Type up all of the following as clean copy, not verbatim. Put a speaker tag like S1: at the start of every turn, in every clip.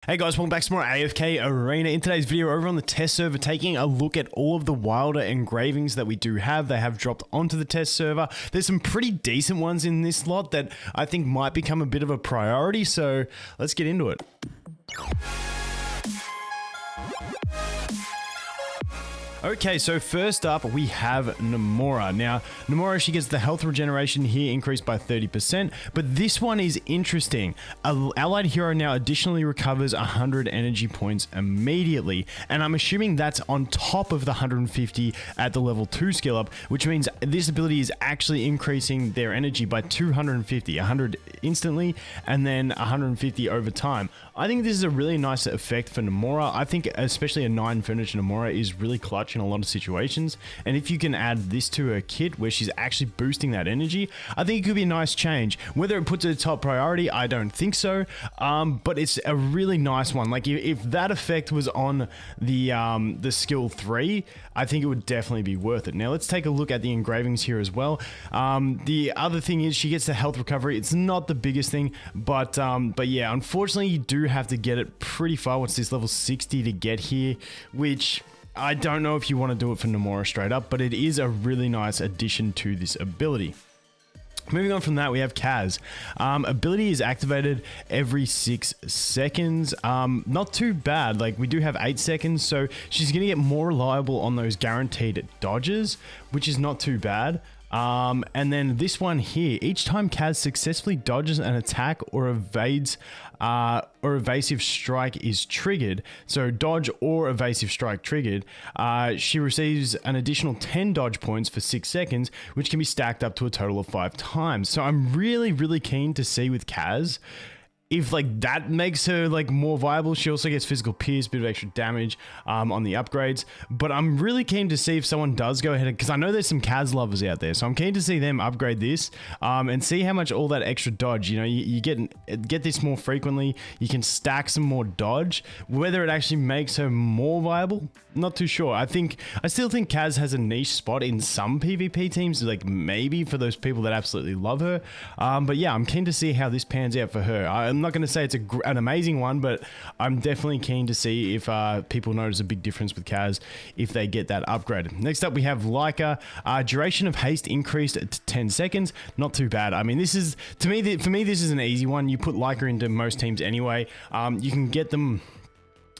S1: Hey guys, welcome back to more AFK Arena. In today's video, over on the test server, taking a look at all of the wilder engravings that we do have. They have dropped onto the test server. There's some pretty decent ones in this lot that I think might become a bit of a priority, so let's get into it. Okay, so first up we have Nomura. Now, Nomura, she gets the health regeneration here increased by 30%, but this one is interesting. An allied hero now additionally recovers 100 energy points immediately, and I'm assuming that's on top of the 150 at the level 2 skill up, which means this ability is actually increasing their energy by 250, 100 instantly, and then 150 over time. I think this is a really nice effect for Nomura. I think especially a 9 furniture Nomura is really clutch in a lot of situations, and if you can add this to her kit where she's actually boosting that energy, I think it could be a nice change. Whether it puts it top priority, I don't think so, but it's a really nice one. Like if that effect was on the skill 3, I think it would definitely be worth it. Now let's take a look at the engravings here as well. The other thing is she gets the health recovery. It's not the biggest thing, but yeah, unfortunately you do have to get it pretty far. What's this, level 60 to get here, which I don't know if you want to do it for Nomura straight up, but it is a really nice addition to this ability. Moving on from that, we have Kaz. Ability is activated every 6 seconds. Not too bad. Like, we do have 8 seconds, so she's going to get more reliable on those guaranteed dodges, which is not too bad. And then this one here, each time Kaz successfully dodges an attack or evades or evasive strike is triggered, so dodge or evasive strike triggered, she receives an additional 10 dodge points for 6 seconds, which can be stacked up to a total of 5 times. So I'm really keen to see with Kaz if like that makes her like more viable. She also gets physical pierce, bit of extra damage on the upgrades, but I'm really keen to see if someone does go ahead, because I know there's some Kaz lovers out there, so I'm keen to see them upgrade this and see how much all that extra dodge, you know, you get this more frequently, you can stack some more dodge. Whether it actually makes her more viable, not too sure. I still think Kaz has a niche spot in some PvP teams, like maybe for those people that absolutely love her, but yeah, I'm keen to see how this pans out for her. I'm not going to say it's an amazing one, but I'm definitely keen to see if people notice a big difference with Kaz if they get that upgraded. Next up, we have Leica. Duration of haste increased to 10 seconds. Not too bad. I mean, this is, for me, this is an easy one. You put Leica into most teams anyway. You can get them.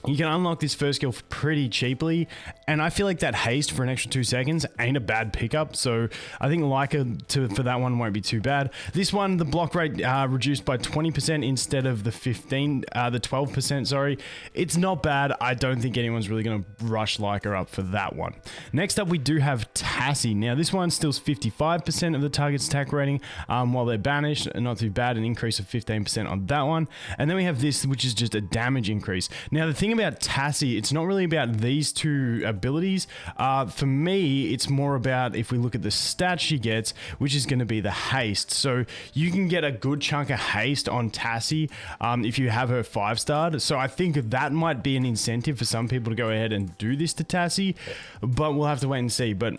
S1: You can unlock this first skill pretty cheaply, and I feel like that haste for an extra 2 seconds ain't a bad pickup, so I think Leica for that one won't be too bad. This one, the block rate reduced by 20% instead of the 12%, sorry. It's not bad. I don't think anyone's really going to rush Leica up for that one. Next up, we do have Tassie. Now, this one steals 55% of the target's attack rating while they're banished. Not too bad, an increase of 15% on that one. And then we have this, which is just a damage increase. Now, the thing about Tassie, it's not really about these two abilities. For me, it's more about if we look at the stats she gets, which is going to be the haste. So you can get a good chunk of haste on Tassie if you have her 5-starred. So I think that might be an incentive for some people to go ahead and do this to Tassie, but we'll have to wait and see. But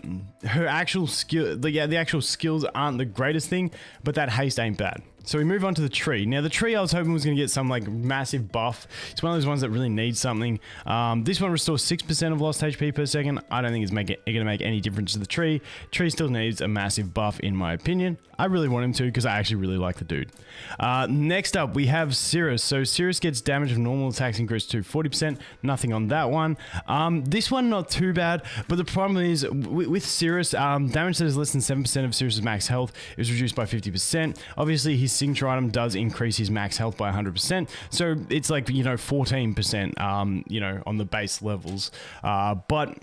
S1: her actual skill, the actual skills aren't the greatest thing, but that haste ain't bad. So we move on to the tree. Now the tree I was hoping was going to get some like massive buff. It's one of those ones that really needs something. This one restores 6% of lost HP per second. I don't think it's going to make any difference to the tree. Tree still needs a massive buff in my opinion. I really want him to because I actually really like the dude. Next up we have Cirrus. So Cirrus gets damage of normal attacks increased to 40%. Nothing on that one. This one not too bad, but the problem is with Cirrus, damage that is less than 7% of Cirrus's max health is reduced by 50%. Obviously his signature item does increase his max health by 100%, so it's like, you know, 14%, you know, on the base levels, but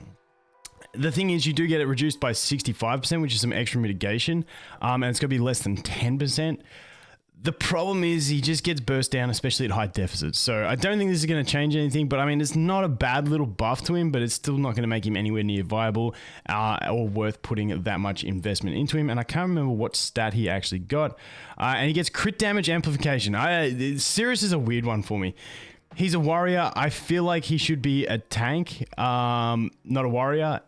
S1: the thing is you do get it reduced by 65%, which is some extra mitigation, and it's going to be less than 10%. The problem is he just gets burst down, especially at high deficits. So I don't think this is going to change anything, but I mean, it's not a bad little buff to him, but it's still not going to make him anywhere near viable or worth putting that much investment into him. And I can't remember what stat he actually got. And he gets crit damage amplification. Cirrus is a weird one for me. He's a warrior. I feel like he should be a tank, not a warrior.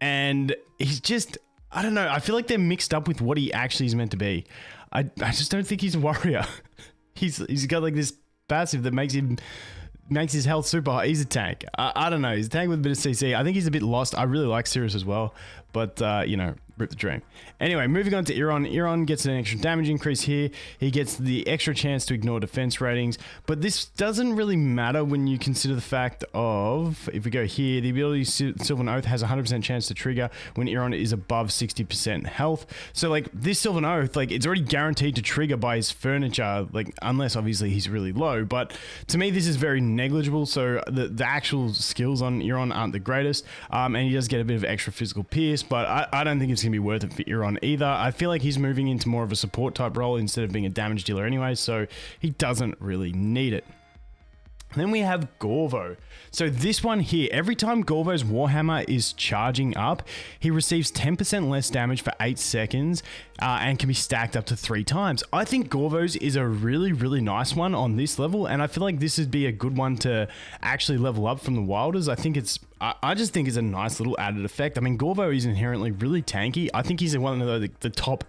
S1: And he's just, I don't know. I feel like they're mixed up with what he actually is meant to be. I just don't think he's a warrior. He's got like this passive that makes him makes his health super high. He's a tank. I don't know. He's a tank with a bit of CC. I think he's a bit lost. I really like Sirius as well, but you know, rip the dream. Anyway, moving on to Iron. Iron gets an extra damage increase here. He gets the extra chance to ignore defense ratings, but this doesn't really matter when you consider the fact of, if we go here, the ability Sylvan Oath has a 100% chance to trigger when Iron is above 60% health. So like this Sylvan Oath, like it's already guaranteed to trigger by his furniture, like unless obviously he's really low. But to me, this is very negligible. So the actual skills on Iron aren't the greatest, and he does get a bit of extra physical pierce, but I don't think it's gonna be worth it for Iron either. I feel like he's moving into more of a support type role instead of being a damage dealer anyway, so he doesn't really need it. Then we have Gorvo. So this one here, every time Gorvo's Warhammer is charging up, he receives 10% less damage for 8 seconds and can be stacked up to 3 times. I think Gorvo's is a really, really nice one on this level, and I feel like this would be a good one to actually level up from the Wilders. I just think it's a nice little added effect. I mean, Gorvo is inherently really tanky. I think he's one of the top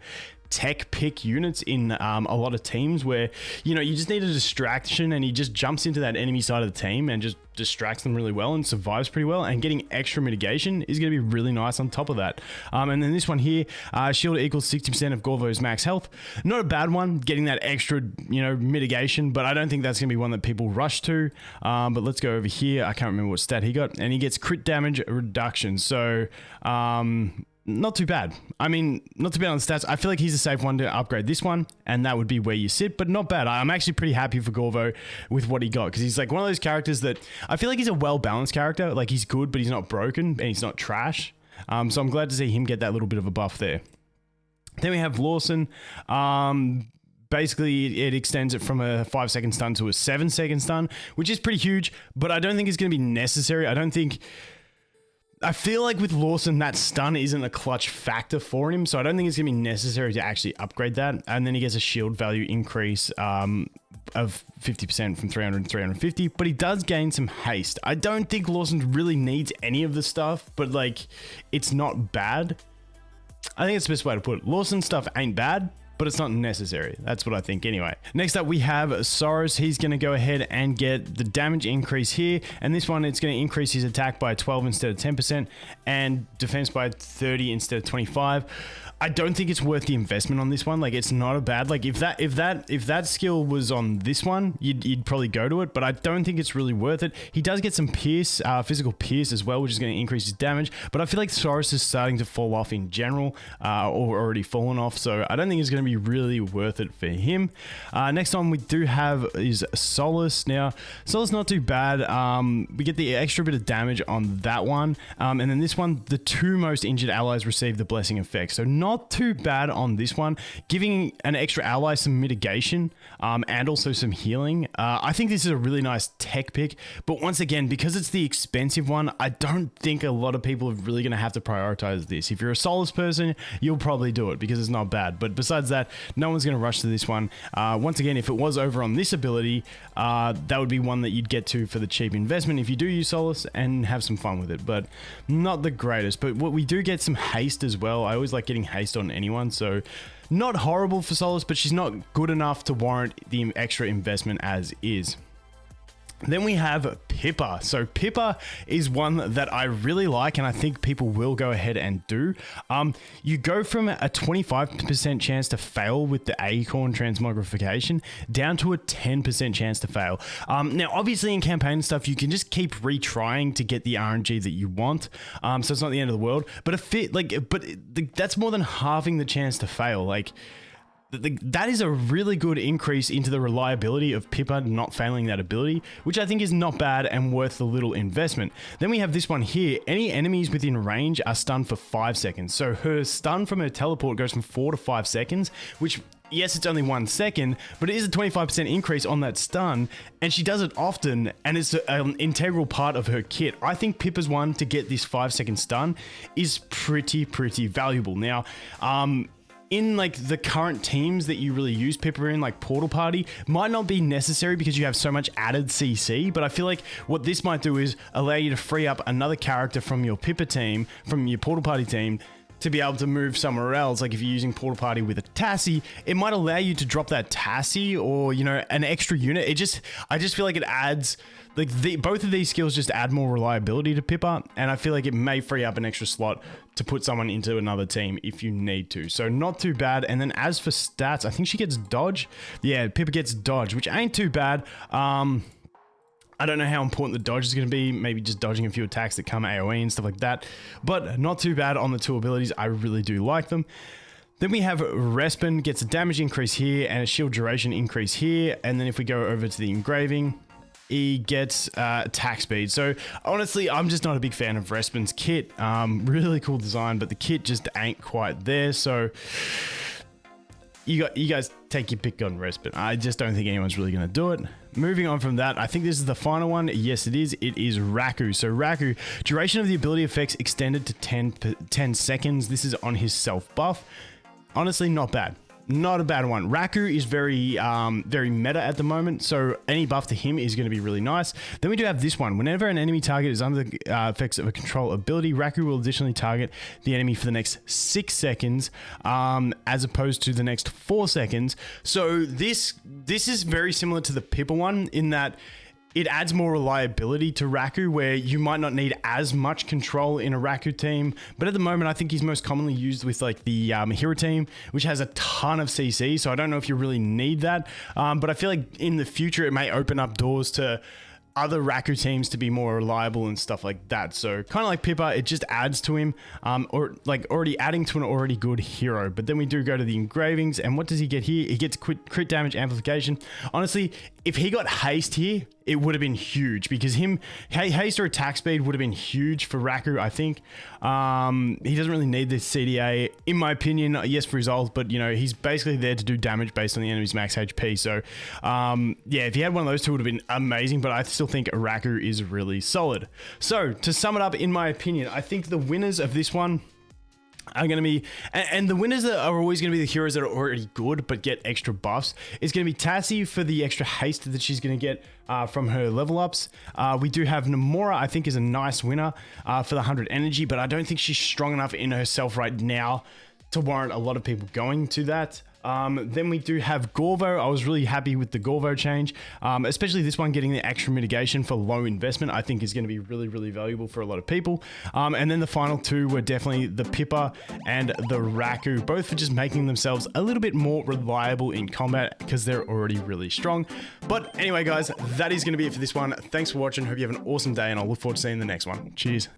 S1: tech pick units in a lot of teams where, you know, you just need a distraction and he just jumps into that enemy side of the team and just distracts them really well and survives pretty well, and getting extra mitigation is going to be really nice on top of that. And then this one here, shield equals 60% of Gorvo's max health. Not a bad one, getting that extra, you know, mitigation, but I don't think that's going to be one that people rush to. But let's go over here. I can't remember what stat he got, and he gets crit damage reduction. So not too bad. I mean, not too bad on the stats. I feel like he's a safe one to upgrade this one, and that would be where you sit, but not bad. I'm actually pretty happy for Gorvo with what he got, because he's like one of those characters that I feel like he's a well-balanced character. Like, he's good, but he's not broken, and he's not trash. So I'm glad to see him get that little bit of a buff there. Then we have Lawson. Basically, it extends it from a 5-second stun to a 7-second stun, which is pretty huge, but I don't think it's going to be necessary. I feel like with Lawson, that stun isn't a clutch factor for him, so I don't think it's going to be necessary to actually upgrade that. And then he gets a shield value increase of 50% from 300 to 350, but he does gain some haste. I don't think Lawson really needs any of the stuff, but like, it's not bad. I think it's the best way to put it. Lawson stuff ain't bad, but it's not necessary. That's what I think anyway. Next up, we have Soros. He's going to go ahead and get the damage increase here. And this one, it's going to increase his attack by 12 instead of 10% and defense by 30 instead of 25. I don't think it's worth the investment on this one. Like, it's not a bad, like if that skill was on this one, you'd probably go to it, but I don't think it's really worth it. He does get some pierce, physical pierce as well, which is going to increase his damage, but I feel like Soros is starting to fall off in general, or already fallen off, so I don't think it's going to be really worth it for him. Next one we do have is Solus. Now, Solus not too bad. We get the extra bit of damage on that one, and then this one, the 2 most injured allies receive the blessing effect, so not too bad on this one, giving an extra ally some mitigation and also some healing. I think this is a really nice tech pick, but once again, because it's the expensive one, I don't think a lot of people are really going to have to prioritize this. If you're a Solus person, you'll probably do it because it's not bad, but besides that, no one's going to rush to this one. Once again, if it was over on this ability, that would be one that you'd get to for the cheap investment if you do use Solus and have some fun with it, but not the greatest. But what we do get some haste as well. I always like getting haste on anyone, so not horrible for Solus, but she's not good enough to warrant the extra investment as is. Then we have Pippa. So Pippa is one that I really like, and I think people will go ahead and do. You go from a 25% chance to fail with the Acorn transmogrification down to a 10% chance to fail. Now, obviously in campaign and stuff, you can just keep retrying to get the RNG that you want. So it's not the end of the world. But that's more than halving the chance to fail. Like, that is a really good increase into the reliability of Pippa not failing that ability, which I think is not bad and worth the little investment. Then we have this one here. Any enemies within range are stunned for 5 seconds. So her stun from her teleport goes from 4 to 5 seconds, which, yes, it's only 1 second, but it is a 25% increase on that stun, and she does it often, and it's an integral part of her kit. I think Pippa's one to get this 5-second stun is pretty valuable. Now, in like the current teams that you really use Pippa in, like Portal Party, might not be necessary because you have so much added CC, but I feel like what this might do is allow you to free up another character from your Pippa team, from your Portal Party team, to be able to move somewhere else. Like if you're using Portal Party with a Tassie, it might allow you to drop that Tassie or, you know, an extra unit. I just feel like it adds like both of these skills just add more reliability to Pippa, and I feel like it may free up an extra slot to put someone into another team if you need to. So not too bad. And then as for stats, I think she gets dodge. Yeah, Pippa gets dodge, which ain't too bad. I don't know how important the dodge is going to be. Maybe just dodging a few attacks that come AoE and stuff like that. But not too bad on the two abilities. I really do like them. Then we have Respin, gets a damage increase here and a shield duration increase here. And then if we go over to the engraving, he gets attack speed. So honestly, I'm just not a big fan of Respin's kit. Really cool design, but the kit just ain't quite there. So you guys take your pick on Respin. I just don't think anyone's really going to do it. Moving on from that, I think this is the final one. Yes, it is. It is Raku. So Raku, duration of the ability effects extended to 10 seconds. This is on his self buff. Honestly, not bad. Not a bad one. Raku is very meta at the moment, so any buff to him is going to be really nice. Then we do have this one. Whenever an enemy target is under the effects of a control ability, Raku will additionally target the enemy for the next 6 seconds, as opposed to the next 4 seconds. So this is very similar to the Pippa one in that it adds more reliability to Raku, where you might not need as much control in a Raku team. But at the moment, I think he's most commonly used with like the hero team, which has a ton of CC. So I don't know if you really need that. But I feel like in the future, it may open up doors to other Raku teams to be more reliable and stuff like that. So kind of like Pippa, it just adds to him, or like already adding to an already good hero. But then we do go to the engravings, and what does he get here? He gets crit damage amplification. Honestly, if he got haste here, it would have been huge, because haste or attack speed would have been huge for Raku, I think. He doesn't really need this CDA, in my opinion. Yes, for his ult, but you know, he's basically there to do damage based on the enemy's max HP. So yeah, if he had one of those two, it would have been amazing, but I still think Raku is really solid. So to sum it up, in my opinion, I think the winners of this one are going to be, and the winners are always going to be the heroes that are already good but get extra buffs. It's going to be Tassie for the extra haste that she's going to get from her level ups. We do have Nomura, I think, is a nice winner for the 100 energy, but I don't think she's strong enough in herself right now to warrant a lot of people going to that. Then we do have Gorvo. I was really happy with the Gorvo change, especially this one getting the extra mitigation for low investment. I think is going to be really, really valuable for a lot of people. And then the final two were definitely the Pippa and the Raku, both for just making themselves a little bit more reliable in combat because they're already really strong. But anyway, guys, that is going to be it for this one. Thanks for watching. Hope you have an awesome day, and I'll look forward to seeing the next one. Cheers.